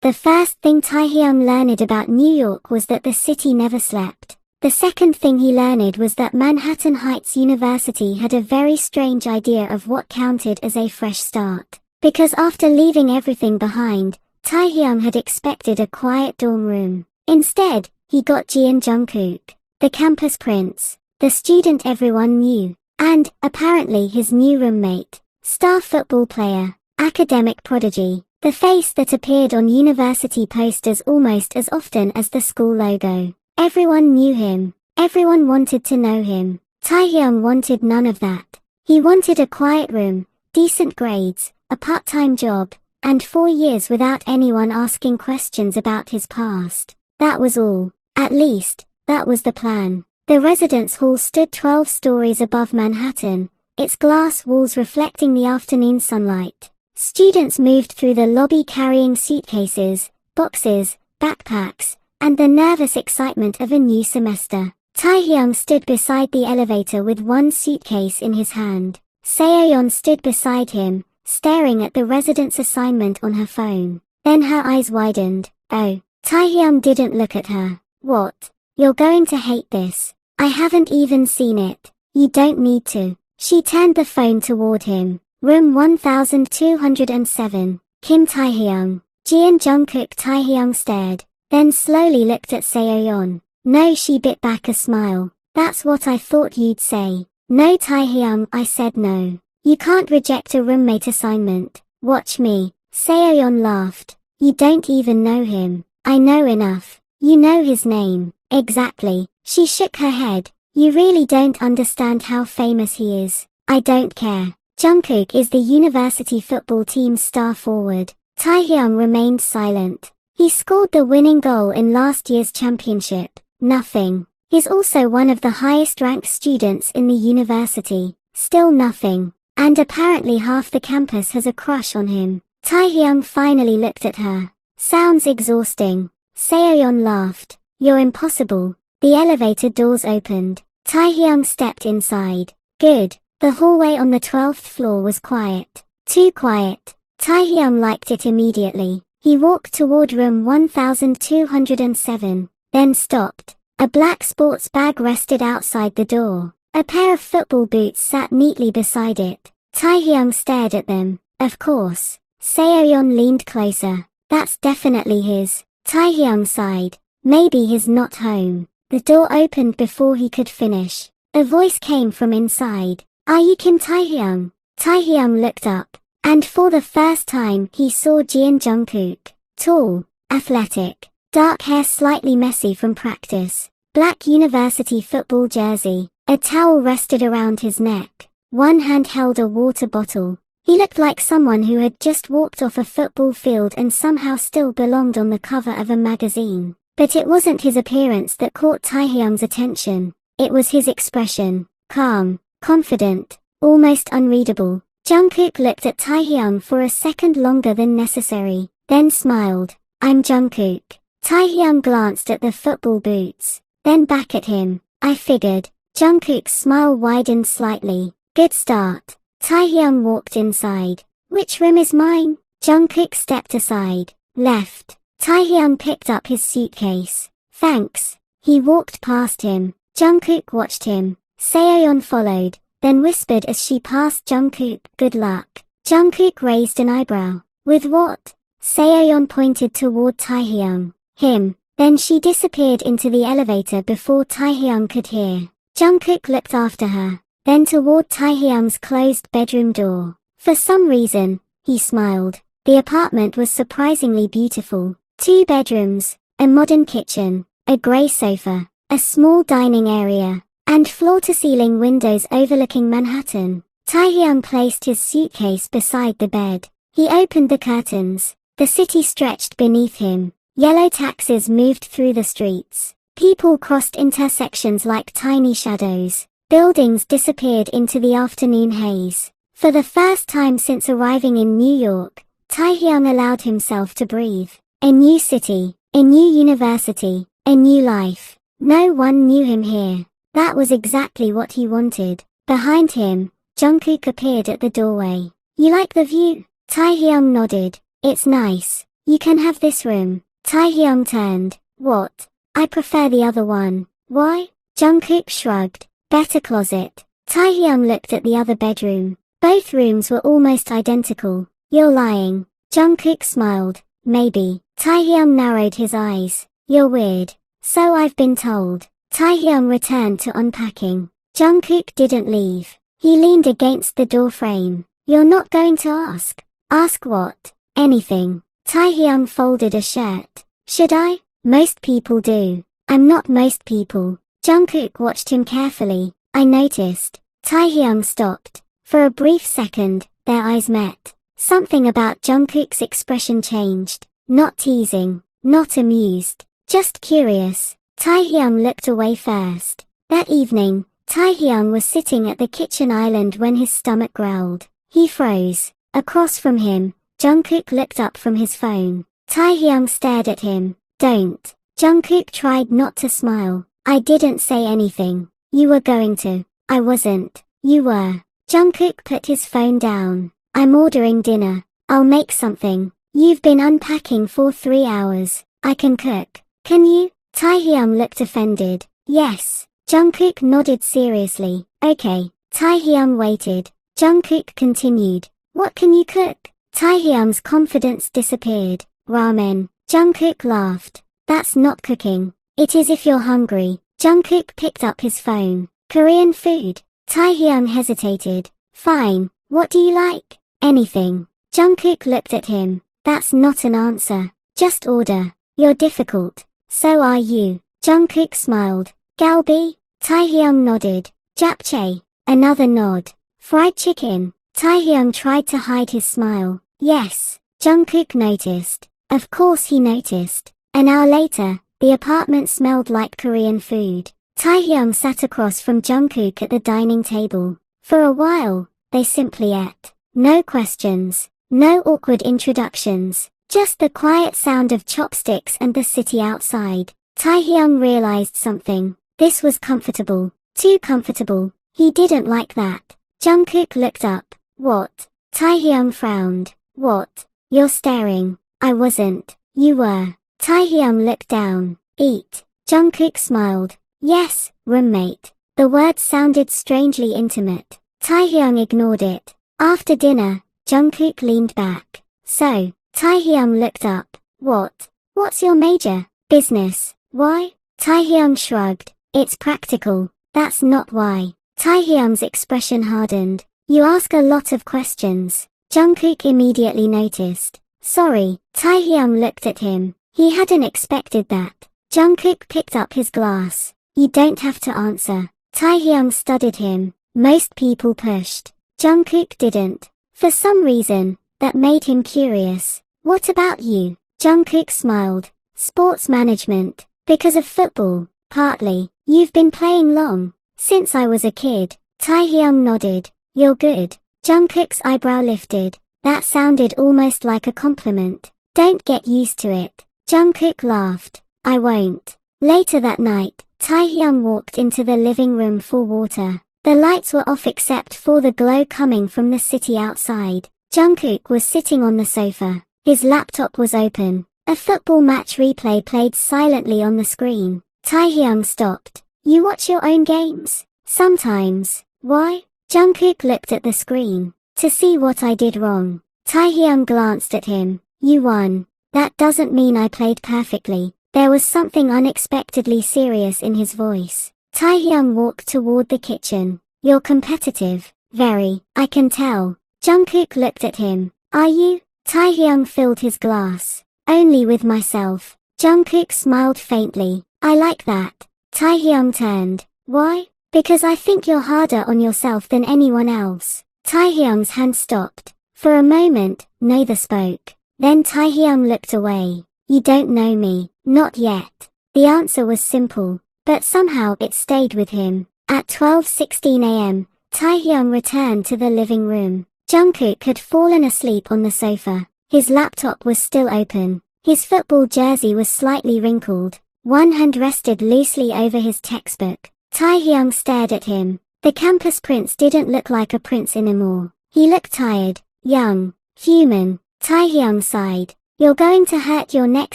The first thing Taehyung learned about New York was that the city never slept. The second thing he learned was that Manhattan Heights University had a very strange idea of what counted as a fresh start. Because after leaving everything behind, Taehyung had expected a quiet dorm room. Instead, he got Jungkook, the campus prince, the student everyone knew, and, apparently his new roommate, star football player, academic prodigy, the face that appeared on university posters almost as often as the school logo. Everyone knew him. Everyone wanted to know him. Taehyung wanted none of that. He wanted a quiet room, decent grades, a part-time job, and 4 years without anyone asking questions about his past. That was all. At least, that was the plan. The residence hall stood 12 stories above Manhattan, its glass walls reflecting the afternoon sunlight. Students moved through the lobby carrying suitcases, boxes, backpacks, and the nervous excitement of a new semester. Taehyung stood beside the elevator with one suitcase in his hand. Seoyeon stood beside him, staring at the residence assignment on her phone. Then her eyes widened. Oh. Taehyung didn't look at her. What? You're going to hate this. I haven't even seen it. You don't need to. She turned the phone toward him. Room 1207. Kim Taehyung. Jungkook. Taehyung stared, then slowly looked at Seoyeon. No, she bit back a smile. That's what I thought you'd say. No, Taehyung, I said no. You can't reject a roommate assignment. Watch me. Seoyeon laughed. You don't even know him. I know enough. You know his name. Exactly. She shook her head. You really don't understand how famous he is. I don't care. Jungkook is the university football team's star forward. Taehyung remained silent. He scored the winning goal in last year's championship. Nothing. He's also one of the highest-ranked students in the university. Still nothing. And apparently half the campus has a crush on him. Taehyung finally looked at her. Sounds exhausting. Seoyeon laughed. You're impossible. The elevator doors opened. Taehyung stepped inside. Good. The hallway on the 12th floor was quiet. Too quiet. Taehyung liked it immediately. He walked toward room 1207, then stopped. A black sports bag rested outside the door. A pair of football boots sat neatly beside it. Taehyung stared at them. Of course. Seoyeon leaned closer. That's definitely his. Taehyung sighed. Maybe he's not home. The door opened before he could finish. A voice came from inside. Are you Kim Taehyung? Taehyung looked up, and for the first time he saw Jungkook. Tall, athletic, dark hair slightly messy from practice, black university football jersey, a towel rested around his neck. One hand held a water bottle. He looked like someone who had just walked off a football field and somehow still belonged on the cover of a magazine. But it wasn't his appearance that caught Taehyung's attention. It was his expression. Calm, confident, almost unreadable. Jungkook looked at Taehyung for a second longer than necessary, then smiled. I'm Jungkook. Taehyung glanced at the football boots, then back at him. I figured. Jungkook's smile widened slightly. Good start. Taehyung walked inside. Which room is mine? Jungkook stepped aside. Left. Taehyung picked up his suitcase. Thanks. He walked past him. Jungkook watched him. Seoyeon followed, then whispered as she passed Jungkook, good luck. Jungkook raised an eyebrow. With what? Seoyeon pointed toward Taehyung. Him. Then she disappeared into the elevator before Taehyung could hear. Jungkook looked after her, then toward Taehyung's closed bedroom door. For some reason, he smiled. The apartment was surprisingly beautiful. 2 bedrooms, a modern kitchen, a grey sofa, a small dining area, and floor-to-ceiling windows overlooking Manhattan. Taehyung placed his suitcase beside the bed. He opened the curtains. The city stretched beneath him. Yellow taxis moved through the streets. People crossed intersections like tiny shadows. Buildings disappeared into the afternoon haze. For the first time since arriving in New York, Taehyung allowed himself to breathe. A new city, a new university, a new life. No one knew him here. That was exactly what he wanted. Behind him, Jungkook appeared at the doorway. You like the view? Taehyung nodded. It's nice. You can have this room. Taehyung turned. What? I prefer the other one. Why? Jungkook shrugged. Better closet. Taehyung looked at the other bedroom. Both rooms were almost identical. You're lying. Jungkook smiled. Maybe. Taehyung narrowed his eyes. You're weird. So I've been told. Taehyung returned to unpacking. Jungkook didn't leave. He leaned against the door frame. You're not going to ask? Ask what? Anything. Taehyung folded a shirt. Should I? Most people do. I'm not most people. Jungkook watched him carefully. I noticed. Taehyung stopped. For a brief second, their eyes met. Something about Jungkook's expression changed. Not teasing. Not amused. Just curious. Taehyung looked away first. That evening, Taehyung was sitting at the kitchen island when his stomach growled. He froze. Across from him, Jungkook looked up from his phone. Taehyung stared at him. Don't. Jungkook tried not to smile. I didn't say anything. You were going to. I wasn't. You were. Jungkook put his phone down. I'm ordering dinner. I'll make something. You've been unpacking for 3 hours. I can cook. Can you? Taehyung looked offended. Yes. Jungkook nodded seriously. Okay. Taehyung waited. Jungkook continued. What can you cook? Taehyung's confidence disappeared. Ramen. Jungkook laughed. That's not cooking. It is if you're hungry. Jungkook picked up his phone. Korean food. Taehyung hesitated. Fine. What do you like? Anything. Jungkook looked at him. That's not an answer. Just order. You're difficult. So are you. Jungkook smiled. Galbi? Taehyung nodded. Japchae. Another nod. Fried chicken. Taehyung tried to hide his smile. Yes. Jungkook noticed. Of course he noticed. An hour later, the apartment smelled like Korean food. Taehyung sat across from Jungkook at the dining table. For a while, they simply ate. No questions. No awkward introductions. Just the quiet sound of chopsticks and the city outside. Taehyung realized something. This was comfortable. Too comfortable. He didn't like that. Jungkook looked up. What? Taehyung frowned. What? You're staring. I wasn't. You were. Taehyung looked down. Eat. Jungkook smiled. Yes, roommate. The word sounded strangely intimate. Taehyung ignored it. After dinner, Jungkook leaned back. So, Taehyung looked up. What? What's your major? Business. Why? Taehyung shrugged. It's practical. That's not why. Taehyung's expression hardened. You ask a lot of questions. Jungkook immediately noticed. Sorry. Taehyung looked at him. He hadn't expected that. Jungkook picked up his glass. You don't have to answer. Taehyung studied him. Most people pushed. Jungkook didn't. For some reason, that made him curious. What about you? Jungkook smiled. Sports management. Because of football. Partly. You've been playing long. Since I was a kid. Taehyung nodded. You're good. Jungkook's eyebrow lifted. That sounded almost like a compliment. Don't get used to it. Jungkook laughed. I won't. Later that night, Taehyung walked into the living room for water. The lights were off except for the glow coming from the city outside. Jungkook was sitting on the sofa. His laptop was open. A football match replay played silently on the screen. Taehyung stopped. You watch your own games? Sometimes. Why? Jungkook looked at the screen. To see what I did wrong. Taehyung glanced at him. You won. That doesn't mean I played perfectly. There was something unexpectedly serious in his voice. Taehyung walked toward the kitchen. You're competitive. Very. I can tell. Jungkook looked at him. Are you? Taehyung filled his glass. Only with myself. Jungkook smiled faintly. I like that. Taehyung turned. Why? Because I think you're harder on yourself than anyone else. Taehyung's hand stopped. For a moment, neither spoke. Then Taehyung looked away. You don't know me. Not yet. The answer was simple, but somehow it stayed with him. At 12:16 a.m., Taehyung returned to the living room. Jungkook had fallen asleep on the sofa. His laptop was still open. His football jersey was slightly wrinkled. One hand rested loosely over his textbook. Taehyung stared at him. The campus prince didn't look like a prince anymore. He looked tired, young, human. Taehyung sighed. You're going to hurt your neck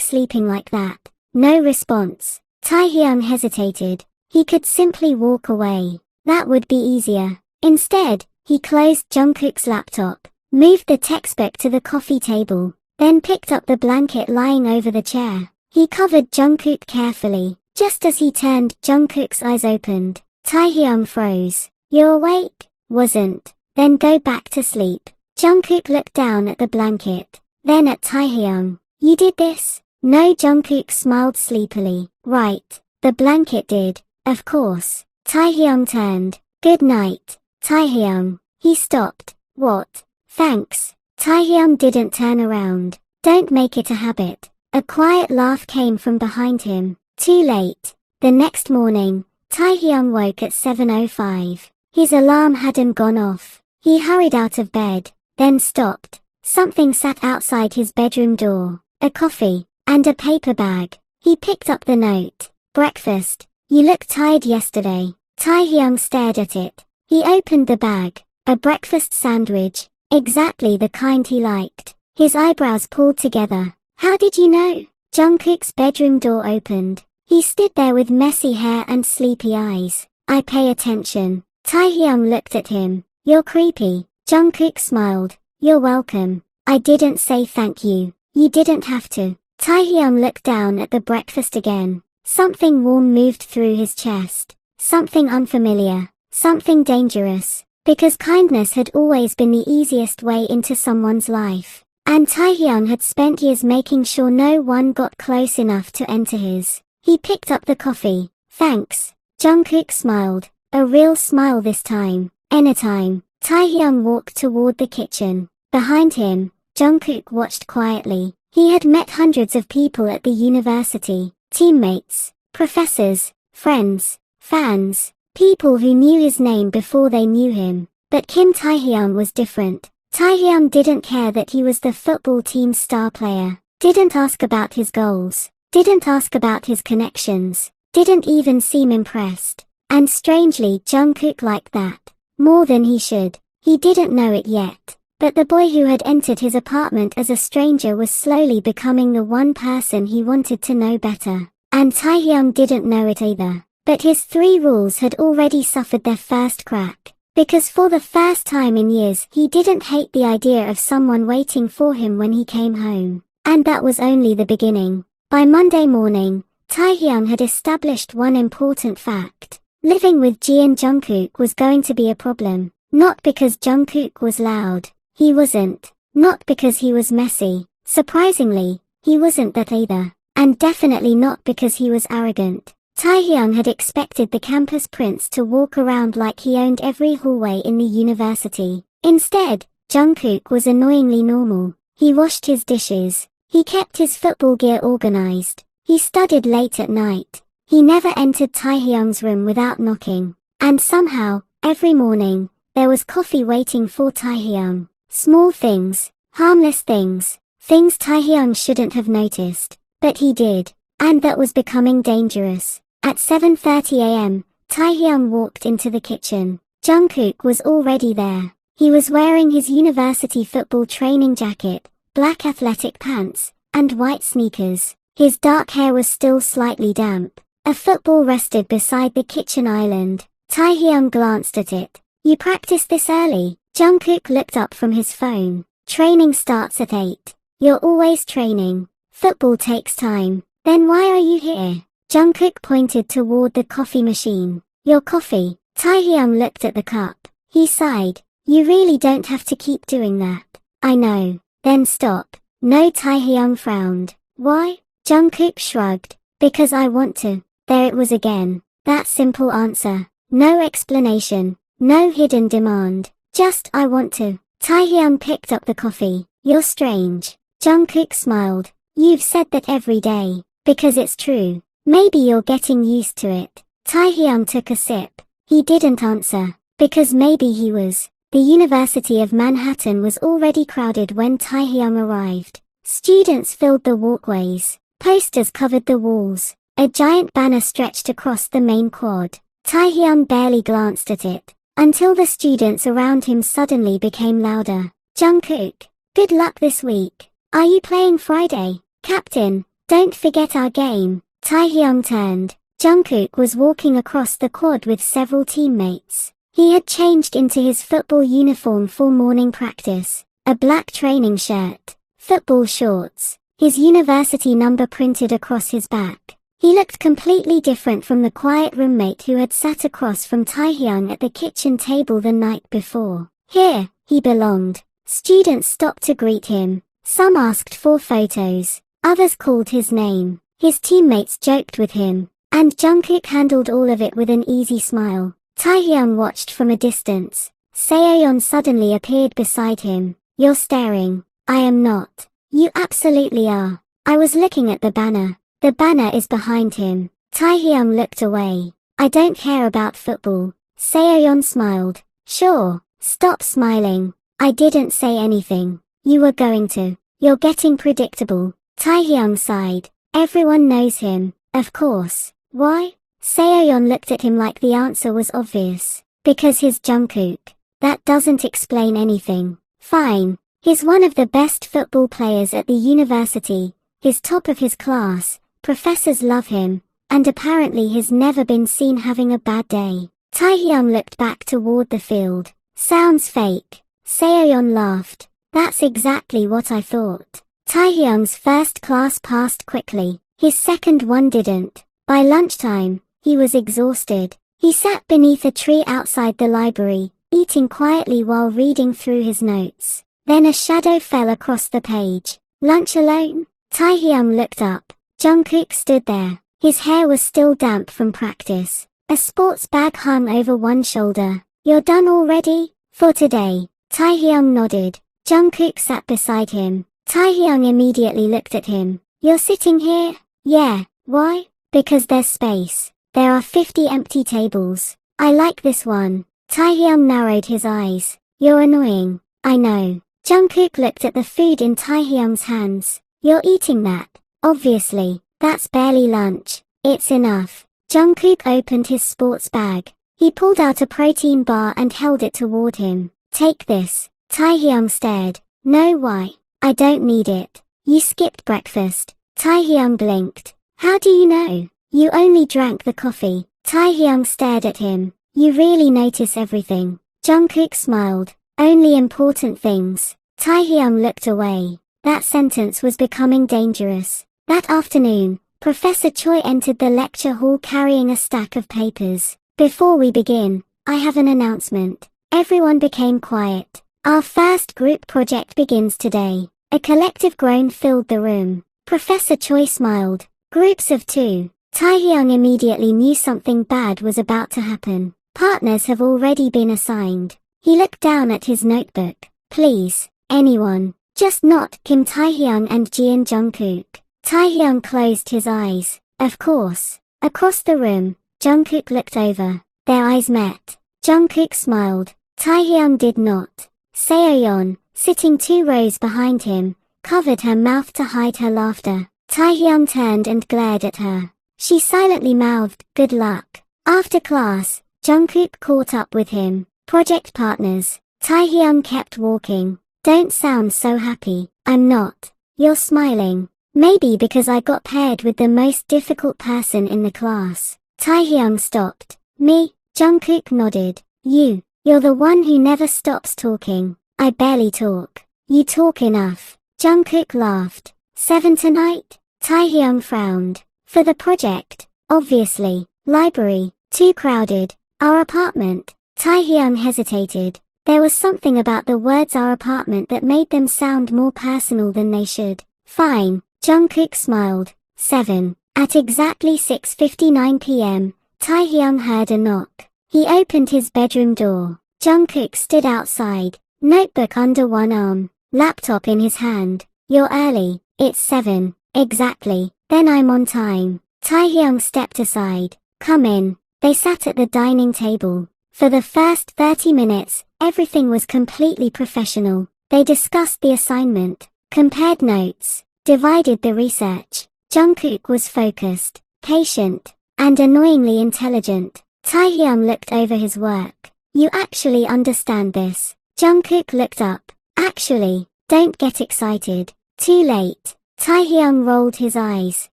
sleeping like that. No response. Taehyung hesitated. He could simply walk away. That would be easier. Instead, he closed Jungkook's laptop, moved the textbook to the coffee table, then picked up the blanket lying over the chair. He covered Jungkook carefully. Just as he turned, Jungkook's eyes opened. Taehyung froze. "You're awake?" "Wasn't." "Then go back to sleep." Jungkook looked down at the blanket, then at Taehyung. "You did this?" "No." Jungkook smiled sleepily. "Right. The blanket did." "Of course." Taehyung turned. "Good night, Taehyung." He stopped. "What?" "Thanks." Taehyung didn't turn around. "Don't make it a habit." A quiet laugh came from behind him. Too late. The next morning, Taehyung woke at 7:05. His alarm hadn't gone off. He hurried out of bed, then stopped. Something sat outside his bedroom door. A coffee, and a paper bag. He picked up the note. "Breakfast. You looked tired yesterday." Taehyung stared at it. He opened the bag. A breakfast sandwich. Exactly the kind he liked. His eyebrows pulled together. "How did you know?" Jungkook's bedroom door opened. He stood there with messy hair and sleepy eyes. "I pay attention." Taehyung looked at him. "You're creepy." Jungkook smiled. "You're welcome. I didn't say thank you." "You didn't have to." Taehyung looked down at the breakfast again. Something warm moved through his chest. Something unfamiliar. Something dangerous. Because kindness had always been the easiest way into someone's life. And Taehyung had spent years making sure no one got close enough to enter his. He picked up the coffee. "Thanks." Jungkook smiled. A real smile this time. "Anytime." Taehyung walked toward the kitchen. Behind him, Jungkook watched quietly. He had met hundreds of people at the university. Teammates, professors, friends, fans, people who knew his name before they knew him. But Kim Taehyung was different. Taehyung didn't care that he was the football team's star player. Didn't ask about his goals. Didn't ask about his connections. Didn't even seem impressed. And strangely, Jungkook liked that. More than he should. He didn't know it yet. But the boy who had entered his apartment as a stranger was slowly becoming the one person he wanted to know better. And Taehyung didn't know it either. But his 3 rules had already suffered their first crack. Because for the first time in years he didn't hate the idea of someone waiting for him when he came home. And that was only the beginning. By Monday morning, Taehyung had established one important fact. Living with Jian Jungkook was going to be a problem. Not because Jungkook was loud. He wasn't. Not because he was messy. Surprisingly, he wasn't that either. And definitely not because he was arrogant. Taehyung had expected the campus prince to walk around like he owned every hallway in the university. Instead, Jungkook was annoyingly normal. He washed his dishes. He kept his football gear organized. He studied late at night. He never entered Taehyung's room without knocking. And somehow, every morning, there was coffee waiting for Taehyung. Small things, harmless things, things Taehyung shouldn't have noticed. But he did. And that was becoming dangerous. At 7:30 a.m., Taehyung walked into the kitchen. Jungkook was already there. He was wearing his university football training jacket, black athletic pants, and white sneakers. His dark hair was still slightly damp. A football rested beside the kitchen island. Taehyung glanced at it. "You practiced this early?" Jungkook looked up from his phone. "Training starts at 8. "You're always training. Football takes time." "Then why are you here?" Jungkook pointed toward the coffee machine. "Your coffee." Taehyung looked at the cup. He sighed. "You really don't have to keep doing that." "I know." "Then stop." "No." Taehyung frowned. "Why?" Jungkook shrugged. "Because I want to." There it was again. That simple answer. No explanation. No hidden demand. Just, "I want to." Taehyung picked up the coffee. "You're strange." Jungkook smiled. "You've said that every day. Because it's true. Maybe you're getting used to it." Taehyung took a sip. He didn't answer. Because maybe he was. The University of Manhattan was already crowded when Taehyung arrived. Students filled the walkways. Posters covered the walls. A giant banner stretched across the main quad. Taehyung barely glanced at it. Until the students around him suddenly became louder. "Jungkook, good luck this week." Are you playing Friday? Captain, don't forget our game. Taehyung turned. Jungkook was walking across the quad with several teammates. He had changed into his football uniform for morning practice. A black training shirt, football shorts, his university number printed across his back. He looked completely different from the quiet roommate who had sat across from Taehyung at the kitchen table the night before. Here, he belonged. Students stopped to greet him. Some asked for photos. Others called his name. His teammates joked with him. And Jungkook handled all of it with an easy smile. Taehyung watched from a distance. Seoyeon suddenly appeared beside him. You're staring. I am not. You absolutely are. I was looking at the banner. The banner is behind him. Taehyung looked away. I don't care about football. Seoyeon smiled. Sure. Stop smiling. I didn't say anything. You were going to. You're getting predictable. Taehyung sighed. Everyone knows him. Of course. Why? Seoyeon looked at him like the answer was obvious. Because he's Jungkook. That doesn't explain anything. Fine. He's one of the best football players at the university. He's top of his class. Professors love him. And apparently he's never been seen having a bad day. Taehyung looked back toward the field. Sounds fake. Seoyeon laughed. That's exactly what I thought. Taehyung's first class passed quickly. His second one didn't. By lunchtime, he was exhausted. He sat beneath a tree outside the library, eating quietly while reading through his notes. Then a shadow fell across the page. Lunch alone? Taehyung looked up. Jungkook stood there. His hair was still damp from practice. A sports bag hung over one shoulder. You're done already? For today. Taehyung nodded. Jungkook sat beside him. Taehyung immediately looked at him. You're sitting here? Yeah. Why? Because there's space. There are 50 empty tables. I like this one. Taehyung narrowed his eyes. You're annoying. I know. Jungkook looked at the food in Taehyung's hands. You're eating that. Obviously. That's barely lunch. It's enough. Jungkook opened his sports bag. He pulled out a protein bar and held it toward him. Take this. Taehyung stared. No, why? I don't need it. You skipped breakfast. Taehyung blinked. How do you know? You only drank the coffee. Taehyung stared at him. You really notice everything. Jungkook smiled. Only important things. Taehyung looked away. That sentence was becoming dangerous. That afternoon, Professor Choi entered the lecture hall carrying a stack of papers. Before we begin, I have an announcement. Everyone became quiet. Our first group project begins today. A collective groan filled the room. Professor Choi smiled. Groups of 2. Taehyung immediately knew something bad was about to happen. Partners have already been assigned. He looked down at his notebook. Please, anyone. Just not Kim Taehyung and Jian Jungkook. Taehyung closed his eyes. Of course. Across the room, Jungkook looked over. Their eyes met. Jungkook smiled. Taehyung did not. Seoyeon, sitting 2 rows behind him, covered her mouth to hide her laughter. Taehyung turned and glared at her. She silently mouthed, good luck. After class, Jungkook caught up with him. Project partners. Taehyung kept walking. Don't sound so happy. I'm not. You're smiling. Maybe because I got paired with the most difficult person in the class. Taehyung stopped. Me? Jungkook nodded. You're the one who never stops talking. I barely talk. You talk enough. Jungkook laughed. 7 tonight? Taehyung frowned. For the project, obviously. Library, too crowded. Our apartment. Taehyung hesitated. There was something about the words our apartment that made them sound more personal than they should. Fine. Jungkook smiled. 7. At exactly 6:59 p.m., Taehyung heard a knock. He opened his bedroom door. Jungkook stood outside, notebook under one arm, laptop in his hand. You're early. It's 7. Exactly. Then I'm on time. Taehyung stepped aside. Come in. They sat at the dining table. For the first 30 minutes, everything was completely professional. They discussed the assignment, compared notes, divided the research. Jungkook was focused, patient, and annoyingly intelligent. Taehyung looked over his work. You actually understand this. Jungkook looked up. Actually, don't get excited. Too late. Taehyung rolled his eyes.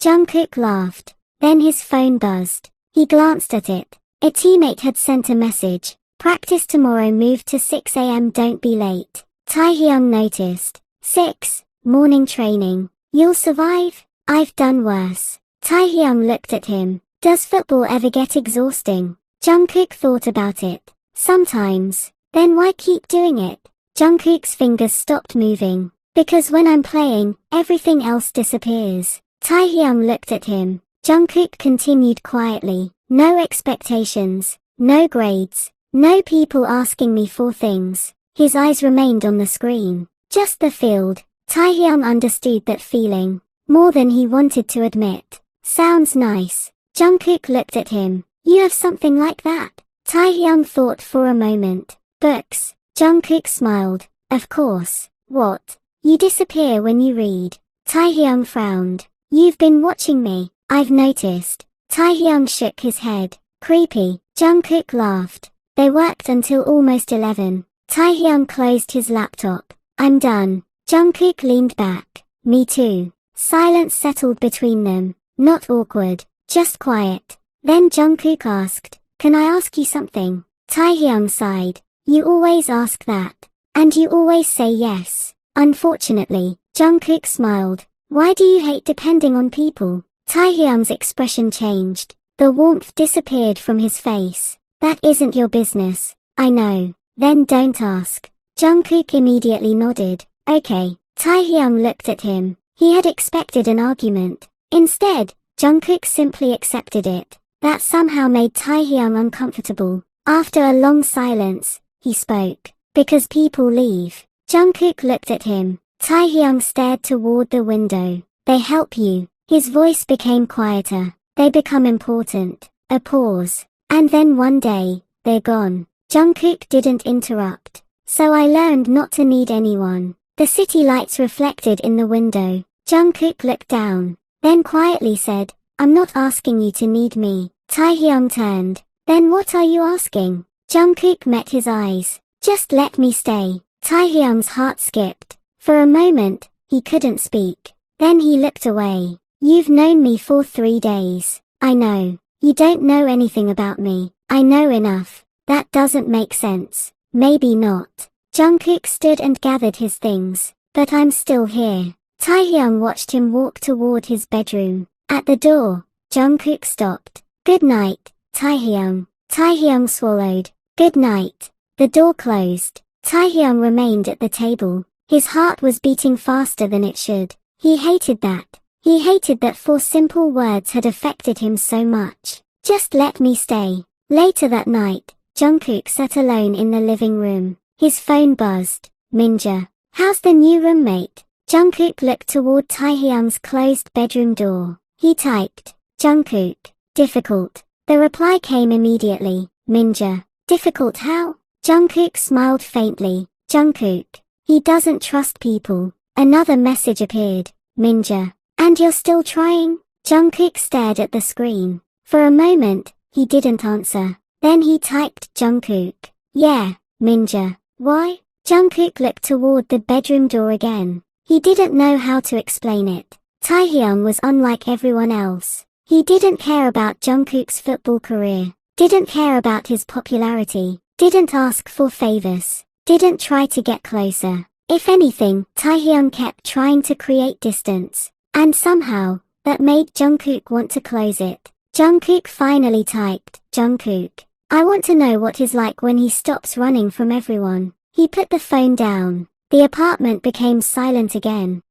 Jungkook laughed. Then his phone buzzed. He glanced at it. A teammate had sent a message. Practice tomorrow, move to 6 a.m. don't be late. Taehyung noticed. 6, morning training. You'll survive? I've done worse. Taehyung looked at him. Does football ever get exhausting? Jungkook thought about it. Sometimes. Then why keep doing it? Jungkook's fingers stopped moving. Because when I'm playing, everything else disappears. Taehyung looked at him. Jungkook continued quietly. No expectations. No grades. No people asking me for things. His eyes remained on the screen. Just the field. Taehyung understood that feeling. More than he wanted to admit. Sounds nice. Jungkook looked at him. You have something like that? Taehyung thought for a moment. Books. Jungkook smiled. Of course. What? You disappear when you read. Taehyung frowned. You've been watching me. I've noticed. Taehyung shook his head. Creepy. Jungkook laughed. They worked until almost 11. Taehyung closed his laptop. I'm done. Jungkook leaned back. Me too. Silence settled between them. Not awkward. Just quiet. Then Jungkook asked, can I ask you something? Taehyung sighed. You always ask that. And you always say yes. Unfortunately, Jungkook smiled. Why do you hate depending on people? Taehyung's expression changed. The warmth disappeared from his face. That isn't your business. I know. Then don't ask. Jungkook immediately nodded. Okay. Taehyung looked at him. He had expected an argument. Instead, Jungkook simply accepted it. That somehow made Taehyung uncomfortable. After a long silence, he spoke. Because people leave. Jungkook looked at him. Taehyung stared toward the window. They help you. His voice became quieter. They become important. A pause. And then one day, they're gone. Jungkook didn't interrupt. So I learned not to need anyone. The city lights reflected in the window. Jungkook looked down. Then quietly said, I'm not asking you to need me. Taehyung turned. Then what are you asking? Jungkook met his eyes. Just let me stay. Taehyung's heart skipped. For a moment, he couldn't speak. Then he looked away. You've known me for 3 days. I know. You don't know anything about me. I know enough. That doesn't make sense. Maybe not. Jungkook stood and gathered his things. But I'm still here. Taehyung watched him walk toward his bedroom. At the door, Jungkook stopped. Good night, Taehyung. Taehyung swallowed. Good night. The door closed. Taehyung remained at the table. His heart was beating faster than it should. He hated that. He hated that 4 simple words had affected him so much. Just let me stay. Later that night, Jungkook sat alone in the living room. His phone buzzed. Minja. How's the new roommate? Jungkook looked toward Taehyung's closed bedroom door. He typed. Jungkook. Difficult. The reply came immediately. Minja. Difficult how? Jungkook smiled faintly. Jungkook. He doesn't trust people. Another message appeared. Minja. And you're still trying? Jungkook stared at the screen. For a moment, he didn't answer. Then he typed Jungkook. Yeah, Minja. Why? Jungkook looked toward the bedroom door again. He didn't know how to explain it. Taehyung was unlike everyone else. He didn't care about Jungkook's football career. Didn't care about his popularity. Didn't ask for favors. Didn't try to get closer. If anything, Taehyung kept trying to create distance. And somehow, that made Jungkook want to close it. Jungkook finally typed, Jungkook. I want to know what he's like when he stops running from everyone. He put the phone down. The apartment became silent again.